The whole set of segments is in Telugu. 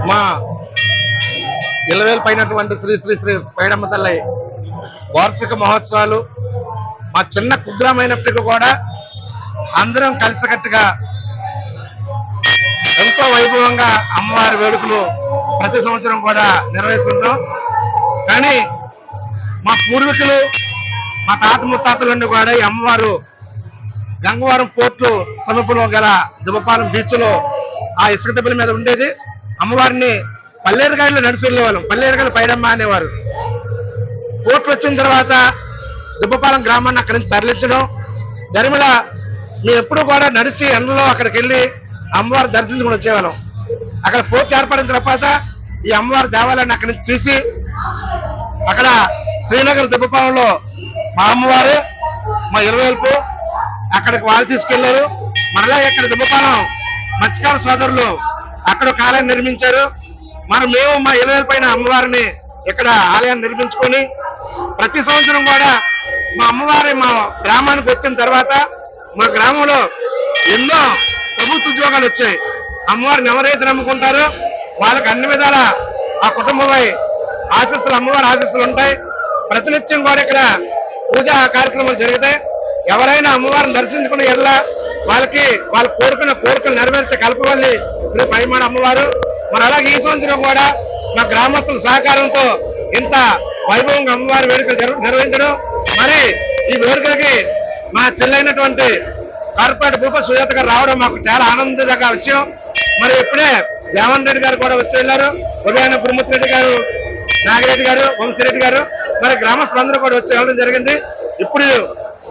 మా ఇలవేల్పైనటువంటి శ్రీ శ్రీ శ్రీ పైడమ్మ తల్లి వార్షిక మహోత్సవాలు మా చిన్న కుగ్రామైనప్పటికీ కూడా అందరం కలిసికట్టుగా ఎంతో వైభవంగా అమ్మవారి వేడుకలు ప్రతి సంవత్సరం కూడా నిర్వహిస్తుంటాం. కానీ మా పూర్వీకులు మా తాత ముత్తాతలన్నీ కూడా ఈ అమ్మవారు గంగవరం పోర్టు సమీపంలో గల దుబ్బపాలెం బీచ్ లో ఆ ఇసుక దెబ్బల మీద ఉండేది. అమ్మవారిని పల్లేరుగాయలు నడిచి వెళ్ళేవాళ్ళం. పల్లేరుగాయలు పైడమ్మ అనేవారు. పోర్టు వచ్చిన తర్వాత దుబ్బపాలెం గ్రామాన్ని అక్కడి నుంచి తరలించడం ధర్మిళ మేము ఎప్పుడు కూడా నడిచి ఎండలో అక్కడికి వెళ్ళి అమ్మవారు దర్శించుకుని వచ్చేవాళ్ళం. అక్కడ పోర్టు ఏర్పడిన తర్వాత ఈ అమ్మవారి దేవాలయాన్ని అక్కడి నుంచి తీసి అక్కడ శ్రీనగర్ దుబ్బపాలెంలో మా అమ్మవారు మా ఇలవేల్పు అక్కడికి వాళ్ళు తీసుకెళ్లారు. మరలా ఇక్కడ దుబ్బపాలెం మత్స్యకార సోదరులు అక్కడ ఒక ఆలయాన్ని నిర్మించారు. మేము మా ఇలవేల్పైన అమ్మవారిని ఇక్కడ ఆలయాన్ని నిర్మించుకొని ప్రతి సంవత్సరం కూడా మా అమ్మవారి మా గ్రామానికి వచ్చిన తర్వాత మా గ్రామంలో ఎన్నో ప్రభుత్వ ఉద్యోగాలు వచ్చాయి. అమ్మవారిని ఎవరైతే నమ్ముకుంటారో వాళ్ళకి అన్ని విధాల ఆ కుటుంబమై ఆశీస్సులు అమ్మవారి ఆశీస్సులు ఉంటాయి. ప్రతినిత్యం కూడా ఇక్కడ పూజా కార్యక్రమాలు జరుగుతాయి. ఎవరైనా అమ్మవారిని దర్శించుకుని ఎడల వాళ్ళకి వాళ్ళు కోరుకున్న కోరికలు నెరవేర్చే కల్పవల్లి శ్రీ పైమాడ అమ్మవారు. మరి అలాగే ఈ సంవత్సరం కూడా మా గ్రామస్తుల సహకారంతో ఇంత వైభవంగా అమ్మవారి వేడుకలు నిర్వహించడం, మరి ఈ వేడుకలకి మా చెల్లైనటువంటి కార్పొరేట్ భూప సుజాత గారు రావడం మాకు చాలా ఆనందదగ్గ విషయం. మరి ఇప్పుడే దేవన్ రెడ్డి గారు కూడా వచ్చి వెళ్ళారు. ఉదయాన్నే గురుమూర్తి రెడ్డి గారు, నాగిరెడ్డి గారు, వంశీరెడ్డి గారు, మరి గ్రామస్తులందరూ కూడా వచ్చి వెళ్ళడం జరిగింది. ఇప్పుడు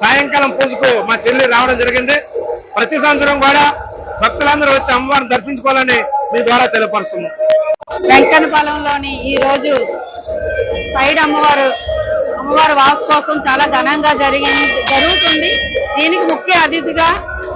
సాయంకాలం పూజకు మా చెల్లి రావడం జరిగింది. ప్రతి సంవత్సరం కూడా భక్తులందరూ వచ్చి అమ్మవారిని దర్శించుకోవాలని మీ ద్వారా తెలియపరుస్తున్నాం. వెంకన్నపాలెంలోని ఈ రోజు పైడి అమ్మవారి వాసు కోసం చాలా ఘనంగా జరుగుతుంది. దీనికి ముఖ్య అతిథిగా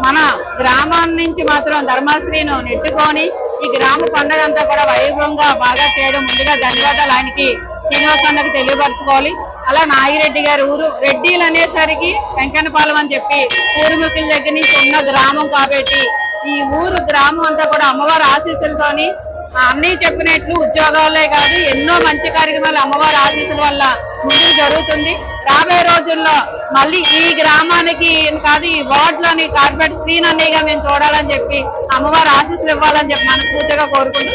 మన గ్రామాన్ని నుంచి మాత్రం ధర్మశ్రీను నెట్టుకొని ఈ గ్రామ పండుగ అంతా కూడా వైభవంగా బాగా చేయడం ముందుగా ధన్యవాదాలు ఆయనకి శ్రీనివాస్ అన్నకి తెలియపరచుకోవాలి. అలా నాగిరెడ్డి గారు ఊరు రెడ్డిలు అనేసరికి వెంకన్నపాలెం అని చెప్పి పూర్వీకుల దగ్గర నుంచి ఉన్న గ్రామం కాబట్టి ఈ ఊరు గ్రామం అంతా కూడా అమ్మవారి ఆశీస్సులతోని అన్నీ చెప్పినట్లు ఉద్యోగాలే కాదు ఎన్నో మంచి కార్యక్రమాలు అమ్మవారి ఆశీస్సుల వల్ల ముందుకు జరుగుతుంది. రాబోయే రోజుల్లో మళ్ళీ ఈ గ్రామానికి కాదు ఈ వార్డులోని కార్పొరేట్ శ్రీనన్నయ్యగా మేము చూడాలని చెప్పి అమ్మవారి ఆశీస్సులు ఇవ్వాలని చెప్పి మనస్ఫూర్తిగా కోరుకుంటూ